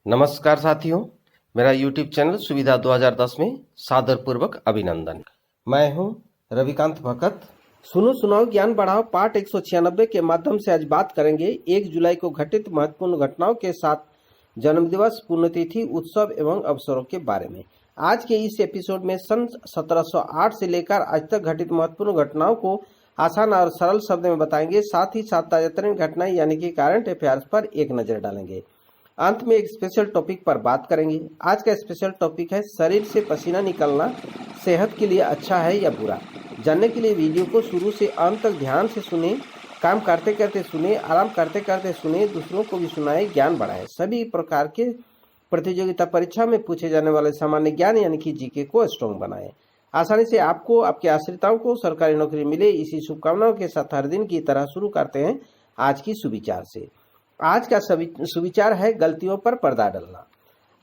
नमस्कार साथियों, मेरा YouTube चैनल सुविधा 2010 में सादरपूर्वक अभिनंदन। मैं हूं रविकांत भगत। सुनो सुनाओ ज्ञान बढ़ाओ पाठ 196 के माध्यम से आज बात करेंगे 1 जुलाई को घटित महत्वपूर्ण घटनाओं के साथ जन्मदिवस, पुण्यतिथि, उत्सव एवं अवसरों के बारे में। आज के इस एपिसोड में सन 1708 से लेकर आज तक घटित महत्वपूर्ण घटनाओं को आसान और सरल शब्द में बताएंगे। साथ ही साथ ताजातरीन घटनाएं यानी कि करंट अफेयर्स पर एक नजर डालेंगे। अंत में एक स्पेशल टॉपिक पर बात करेंगे। आज का स्पेशल टॉपिक है शरीर से पसीना निकलना सेहत के लिए अच्छा है या बुरा। जानने के लिए वीडियो को शुरू से अंत तक ध्यान से सुने, काम करते करते सुने, आराम करते करते सुने, दूसरों को भी सुनाए, ज्ञान बढ़ाए। सभी प्रकार के प्रतियोगिता परीक्षा में पूछे जाने वाले सामान्य ज्ञान यानी कि जीके को स्ट्रॉन्ग बनाए। आसानी से आपको, आपके आश्रिताओं को सरकारी नौकरी मिले, इसी शुभकामनाओं के साथ हर दिन की तरह शुरू करते हैं आज की सुविचार से। आज का सुविचार है गलतियों पर पर्दा डालना।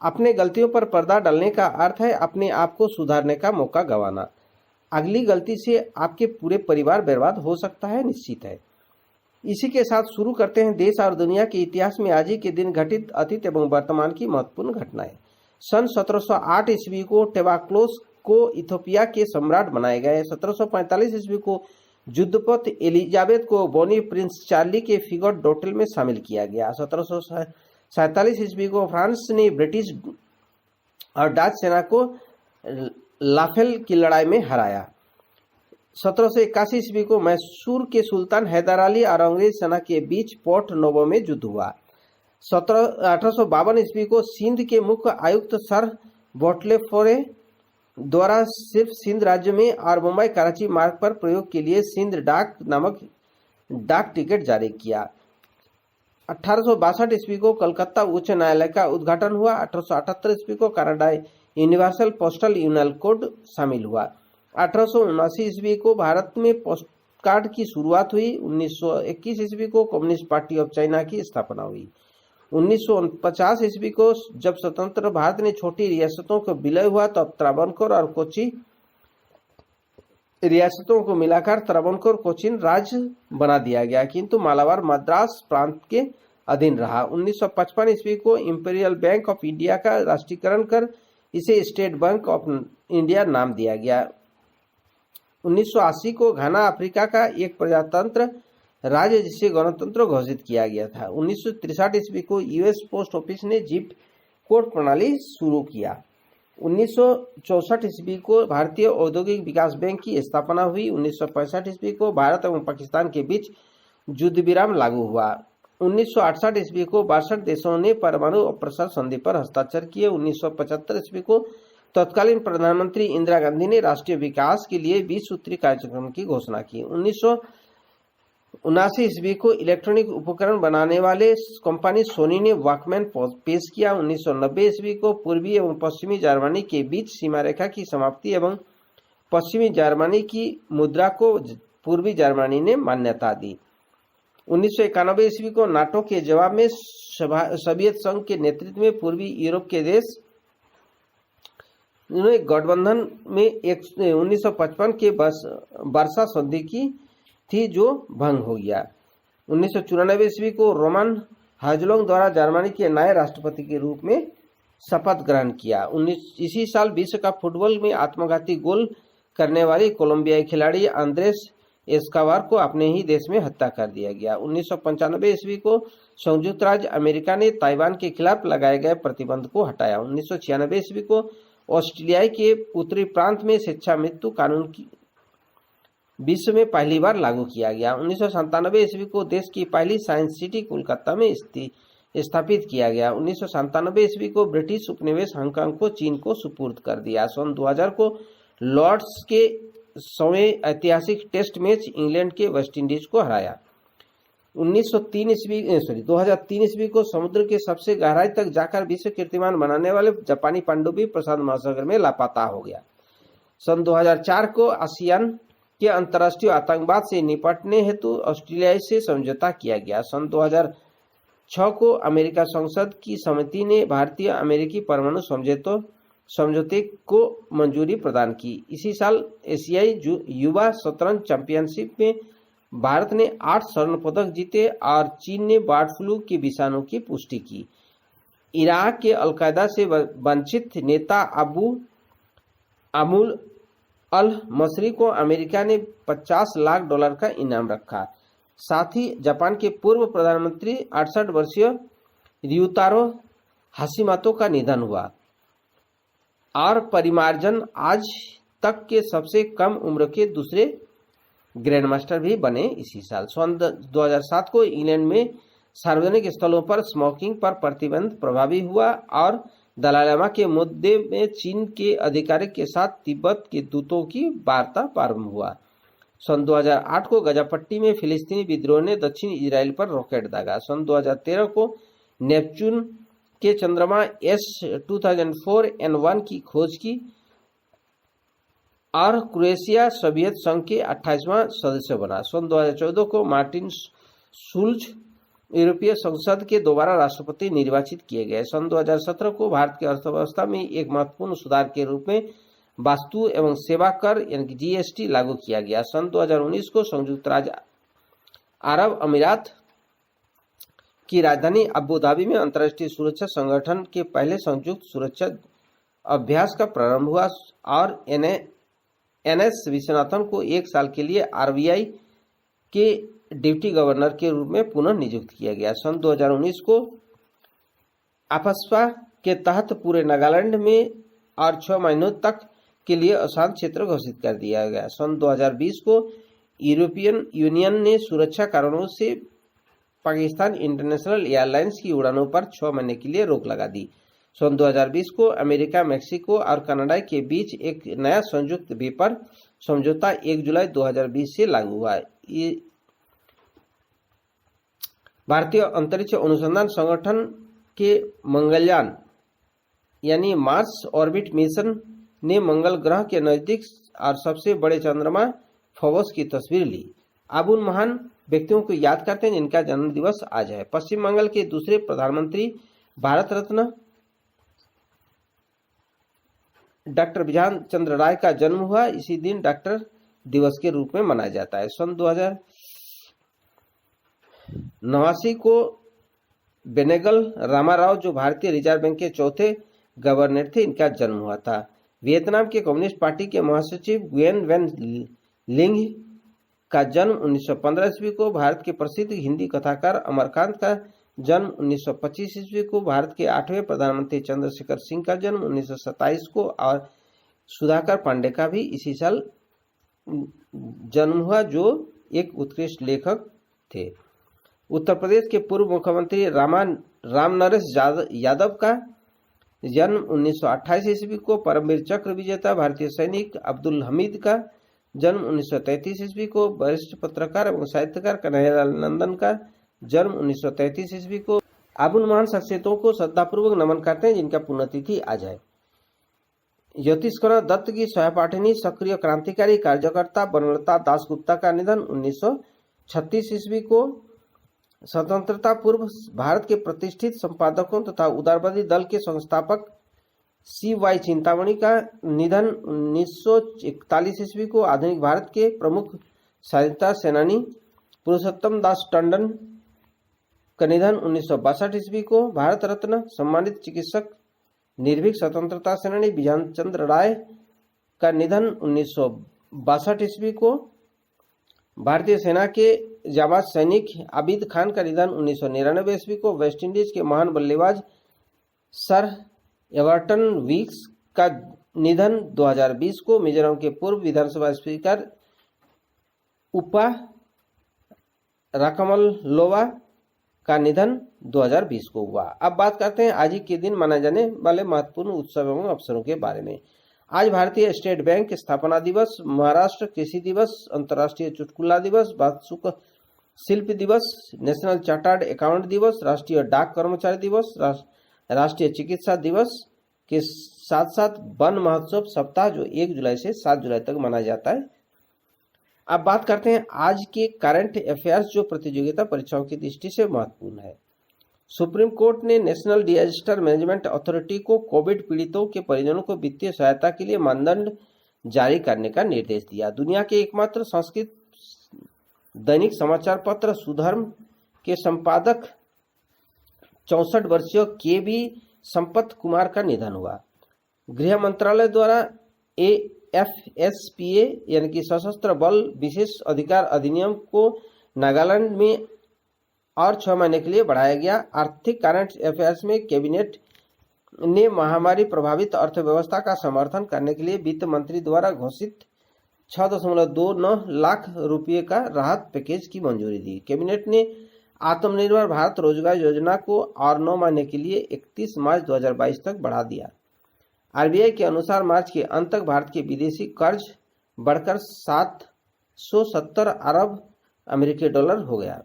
अपने गलतियों पर पर्दा डालने का अर्थ है अपने आप को सुधारने का मौका गंवाना। अगली गलती से आपके पूरे परिवार बर्बाद हो सकता है, निश्चित है। इसी के साथ शुरू करते हैं देश और दुनिया के इतिहास में आज ही के दिन घटित अतीत एवं वर्तमान की महत्वपूर्ण घटनाएं। सन 1708 ईस्वी को टेवाक्लोस को इथोपिया के सम्राट बनाए गए। 1745 ईस्वी को युद्धपत एलिजाबेथ को बोनी प्रिंस चार्ली के फिगर डोटेल में शामिल किया गया। 1747 ईस्वी को फ्रांस ने ब्रिटिश और डच सेना को लाफेल की लड़ाई में हराया। 1781 ईस्वी को मैसूर के सुल्तान हैदर अली और अंग्रेज सेना के बीच पोर्ट नोवो में युद्ध हुआ। 1852 ईस्वी को सिंध के मुख्य आयुक्त सर बोटलेफोरे द्वारा सिर्फ सिंध राज्य में और मुंबई कराची मार्ग पर प्रयोग के लिए सिंध डाक नामक डाक टिकट जारी किया। 1862 ईस्वी को कलकत्ता उच्च न्यायालय का उद्घाटन हुआ। 1878 ईस्वी को Canada universal postal union code शामिल हुआ। 1879 ईस्वी को भारत में पोस्ट कार्ड की शुरुआत हुई। 1921 ईस्वी को कम्युनिस्ट पार्टी ऑफ चाइना की स्थापना हुई। 1949 ईस्वी को जब स्वतंत्र भारत ने छोटी रियासतों को विलय हुआ तब त्रावणकोर और कोची रियासतों को मिलाकर त्रावणकोर कोचीन राज्य बना दिया गया, किंतु मालाबार मद्रास प्रांत के अधीन रहा। 1955 ईस्वी को इंपीरियल बैंक ऑफ इंडिया का राष्ट्रीयकरण कर इसे स्टेट बैंक ऑफ इंडिया नाम दिया गया। 1980 को घाना अफ्रीका का एक प्रजातंत्र राज्य जिसे गणतंत्र घोषित किया गया था। 1963 ईस्वी को यूएस पोस्ट ऑफिस ने जिप कोड प्रणाली शुरू किया। 1964 ईस्वी को भारतीय औद्योगिक विकास बैंक की स्थापना हुई। 1965 ईस्वी को भारत एवं पाकिस्तान के बीच युद्ध विराम लागू हुआ। 1968 ईस्वी को 62 देशों ने परमाणु अप्रसार संधि पर हस्ताक्षर किए। 1975 ईस्वी को तत्कालीन प्रधानमंत्री इंदिरा गांधी ने राष्ट्रीय विकास के लिए 20 सूत्री कार्यक्रम की घोषणा की। 1979 ईस्वी को इलेक्ट्रॉनिक उपकरण बनाने वाले कंपनी सोनी ने वॉकमैन पेश किया। 1990 ईस्वी को पूर्वी एवं पश्चिमी जर्मनी के बीच सीमा रेखा की समाप्ति एवं पश्चिमी जर्मनी की मुद्रा को पूर्वी जर्मनी ने मान्यता दी। 1991 ईस्वी को नाटो के जवाब में सोवियत संघ के नेतृत्व में पूर्वी यूरोप के देश ने गठबंधन में 1955 के वर्षा संधि की थी जो भंग हो गया। 1994 ईस्वी को रोमन हाजलोंग द्वारा जर्मनी के नए राष्ट्रपति के रूप में शपथ ग्रहण किया। इसी साल विश्व कप फुटबॉल में आत्मघाती गोल करने वाली कोलंबियाई खिलाड़ी आंद्रेस एस्कोबार को अपने ही देश में हत्या कर दिया गया। 1995 ईस्वी को संयुक्त राज्य अमेरिका ने ताइवान के खिलाफ लगाए गए प्रतिबंध को हटाया। 1996 ईस्वी को ऑस्ट्रेलिया के उत्तरी प्रांत में शिक्षा मृत्यु कानून की विश्व में पहली बार लागू किया गया। 1997 ईस्वी को देश की पहली साइंस सिटी कोलकाता में स्थापित किया गया। 1997 ईस्वी को ब्रिटिश उपनिवेश हांगकांग को चीन को सुपुर्द कर दिया। सन 2000 को लॉर्ड्स के 100वें ऐतिहासिक टेस्ट मैच इंग्लैंड के वेस्टइंडीज को हराया। 2003 ईस्वी को समुद्र के सबसे गहराई तक जाकर विश्व कीर्तिमान बनाने वाले जापानी पनडुब्बी प्रशांत महासागर में लापता हो गया। सन 2004 को आसियान के अंतर्राष्ट्रीय आतंकवाद से निपटने हेतु ऑस्ट्रेलिया से समझौता किया गया। सन 2006 को अमेरिका संसद की समिति ने भारतीय अमेरिकी परमाणु समझौते को मंजूरी प्रदान की। इसी साल एशियाई युवा शतरंज चैंपियनशिप में भारत ने 8 स्वर्ण पदक जीते और चीन ने बर्ड फ्लू के विषाणु की पुष्टि की। इराक के अलकायदा से वंचित नेता अबू अमुल अल मसरी को अमेरिका ने $50 लाख का इनाम रखा। साथ ही जापान के पूर्व प्रधानमंत्री 68 वर्षीय रियुतारो हाशिमोतो का निधन हुआ और परिमार्जन आज तक के सबसे कम उम्र के दूसरे ग्रैंडमास्टर भी बने इसी साल। सन 2007 को इंग्लैंड में सार्वजनिक स्थलों पर स्मोकिंग पर प्रतिबंध प्रभावी हुआ और दलाई लामा के मुद्दे में चीन के अधिकारी के साथ तिब्बत के दूतों की वार्ता प्रारंभ हुआ। सन 2008 को गजा पट्टी में फिलिस्तीनी विद्रोह ने दक्षिण इजराइल पर रॉकेट दागा। सन 2013 को नेपच्यून के चंद्रमा S2004N1 की खोज की और क्रोएशिया सोवियत संघ के 28वां सदस्य बना। सन 2014 को मार्टिन शुल्ज यूरोपीय संसद के दोबारा राष्ट्रपति निर्वाचित किए गए। सन 2017 को भारत की अर्थव्यवस्था में एक महत्वपूर्ण सुधार के रूप में वस्तु एवं सेवा कर यानी GST लागू किया गया। सन 2019 को संयुक्त राज्य अरब अमीरात की राजधानी अबू धाबी में अंतर्राष्ट्रीय सुरक्षा संगठन के पहले संयुक्त सुरक्षा अभ्यास का प्रारंभ हुआ और NS विश्वनाथन को 1 साल के लिए RBI के डिप्टी गवर्नर के रूप में पुनः नियुक्त किया गया। सन 2019 को AFSPA के तहत पूरे नागालैंड में और 6 महीनों तक के लिए अशांत क्षेत्र घोषित कर दिया गया। सन 2020 को यूरोपियन यूनियन ने सुरक्षा कारणों से पाकिस्तान इंटरनेशनल एयरलाइंस की उड़ानों पर 6 महीने के लिए रोक लगा दी। सन 2020 को अमेरिका, मेक्सिको और कनाडा के बीच एक नया संयुक्त व्यापार समझौता 1 जुलाई 2020 से लागू हुआ। भारतीय अंतरिक्ष अनुसंधान संगठन के मंगलयान यानी मार्स ऑर्बिट मिशन ने मंगल ग्रह के नजदीक और सबसे बड़े चंद्रमा फोबोस की तस्वीर ली। अब उन महान व्यक्तियों को याद करते हैं जिनका जन्म दिवस आज है। पश्चिम बंगाल के दूसरे प्रधानमंत्री भारत रत्न डॉक्टर बिधान चंद्र राय का जन्म हुआ। इसी दिन डॉक्टर दिवस के रूप में मनाया जाता है। सन 2089 को बेनेगल रामाराव जो भारतीय रिजर्व बैंक के चौथे गवर्नर थे, इनका जन्म हुआ था। वियतनाम के कम्युनिस्ट पार्टी के महासचिव गुयेन वैन लिंग का जन्म 1915 ईस्वी को। भारत के प्रसिद्ध हिंदी कथाकार अमरकांत का जन्म 1925 ईस्वी को। भारत के 8वें प्रधानमंत्री चंद्रशेखर सिंह का जन्म 1927 को और सुधाकर पांडे का भी इसी साल जन्म हुआ, जो एक उत्कृष्ट लेखक थे। उत्तर प्रदेश के पूर्व मुख्यमंत्री रामनरेश यादव का जन्म 1928 ईस्वी को। परमवीर चक्र विजेता भारतीय सैनिक अब्दुल हमीद का जन्म 1933 ईस्वी को। वरिष्ठ पत्रकार एवं साहित्यकार कन्हैयालाल नंदन का जन्म 1933 ईस्वी को। अब उन महान शख्सियतों को श्रद्धापूर्वक नमन करते हैं जिनका पुण्यतिथि आज है। ज्योतिषकरण दत्त की सहपाठिनी सक्रिय क्रांतिकारी कार्यकर्ता बनलता दासगुप्ता का निधन 1936 ईस्वी को। स्वतंत्रता पूर्व भारत के प्रतिष्ठित संपादकों तथा उदारवादी दल के संस्थापक CY चिंतामणि का निधन 1941 ईस्वी को। आधुनिक भारत के प्रमुख स्वाधीनता सेनानी पुरुषोत्तम दास टंडन का निधन 1962 ईस्वी को। भारत रत्न सम्मानित चिकित्सक निर्भीक स्वतंत्रता सेनानी बिधान चंद्र राय का निधन 1962 ईस्वी को। भारतीय सेना के जाबाज सैनिक आबिद खान का निधन 1999 ईस्वी को। वेस्ट इंडीज के महान बल्लेबाज सर एवर्टन वीक्स का निधन 2020 को। मिजोरम के पूर्व विधानसभा स्पीकर उपा राकमलोवा का निधन 2020 को हुआ। अब बात करते हैं आज ही के दिन मनाए जाने वाले महत्वपूर्ण उत्सव एवं अवसरों के बारे में। आज भारतीय स्टेट बैंक स्थापना दिवस, महाराष्ट्र कृषि दिवस, अंतर्राष्ट्रीय चुटकुला दिवस, वास्तु शिल्प दिवस, नेशनल चार्टर्ड अकाउंट दिवस, राष्ट्रीय डाक कर्मचारी दिवस, राष्ट्रीय चिकित्सा दिवस के साथ साथ वन महोत्सव सप्ताह जो 1 जुलाई से 7 जुलाई तक मनाया जाता है। अब बात करते हैं आज के करंट अफेयर्स जो प्रतियोगिता परीक्षाओं की दृष्टि से महत्वपूर्ण है। सुप्रीम कोर्ट ने नेशनल डिजास्टर मैनेजमेंट अथॉरिटी को कोविड पीड़ितों के परिजनों को वित्तीय सहायता के लिए मानदंड जारी करने का निर्देश दिया। दुनिया के एकमात्र संस्कृत दैनिक समाचार पत्र सुधर्म के संपादक 64 वर्षीय केबी संपत कुमार का निधन हुआ। गृह मंत्रालय द्वारा AFSPA यानी कि सशस्त्र बल विशेष अधिकार अधिनियम को नागालैंड में और 6 महीने के लिए बढ़ाया गया। आर्थिक करंट अफेयर्स में कैबिनेट ने महामारी प्रभावित अर्थव्यवस्था का समर्थन करने के लिए वित्त मंत्री द्वारा घोषित 6.29 लाख रुपये का राहत पैकेज की मंजूरी दी। कैबिनेट ने आत्मनिर्भर भारत रोजगार योजना को और 9 महीने के लिए 31 मार्च 2022 तक बढ़ा दिया। RBI के अनुसार मार्च के अंत तक भारत के विदेशी कर्ज बढ़कर 770 अरब अमेरिकी डॉलर हो गया।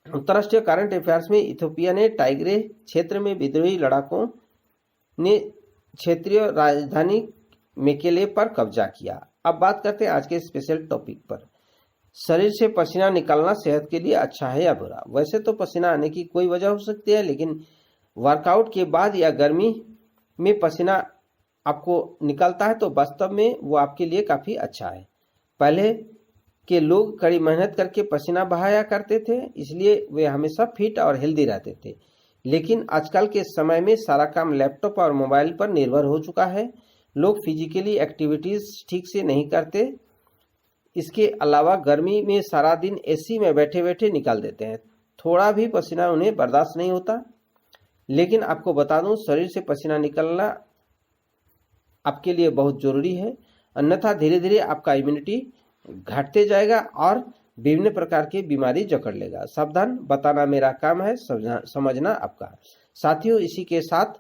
अंतर्राष्ट्रीय करंट अफेयर्स में इथियोपिया ने टाइग्रे क्षेत्र में विद्रोही लड़ाकों ने क्षेत्रीय राजधानी मेकेले पर कब्जा किया। अब बात करते हैं आज के स्पेशल टॉपिक पर। शरीर से पसीना निकलना सेहत के लिए अच्छा है या बुरा? वैसे तो पसीना आने की कोई वजह हो सकती है, लेकिन वर्कआउट के बाद या गर्मी में पसीना आपको निकलता है तो वास्तव में वो आपके लिए काफी अच्छा है। पहले के लोग कड़ी मेहनत करके पसीना बहाया करते थे, इसलिए वे हमेशा फिट और हेल्दी रहते थे। लेकिन आजकल के समय में सारा काम लैपटॉप और मोबाइल पर निर्भर हो चुका है। लोग फिजिकली एक्टिविटीज ठीक से नहीं करते। इसके अलावा गर्मी में सारा दिन AC में बैठे बैठे निकाल देते हैं। थोड़ा भी पसीना उन्हें बर्दाश्त नहीं होता। लेकिन आपको बता दूं, शरीर से पसीना निकलना आपके लिए बहुत जरूरी है, अन्यथा धीरे धीरे आपका इम्यूनिटी घटते जाएगा और विभिन्न प्रकार की बीमारी जकड़ लेगा। सावधान, बताना मेरा काम है, समझना आपका। साथियों, इसी के साथ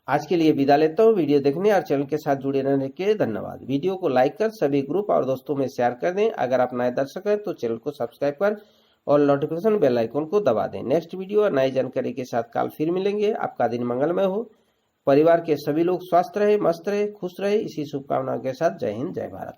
आज के लिए विदा लेता हूँ। वीडियो देखने और चैनल के साथ जुड़े रहने के धन्यवाद। वीडियो को लाइक कर सभी ग्रुप और दोस्तों में शेयर कर दें। अगर आप नए दर्शक हैं तो चैनल को सब्सक्राइब कर और नोटिफिकेशन बेल आइकन को दबा दें। नेक्स्ट वीडियो और नई जानकारी के साथ कल फिर मिलेंगे। आपका दिन मंगलमय हो, परिवार के सभी लोग स्वस्थ रहे, मस्त रहे, खुश रहे, इसी शुभकामनाओं के साथ जय हिंद, जय भारत।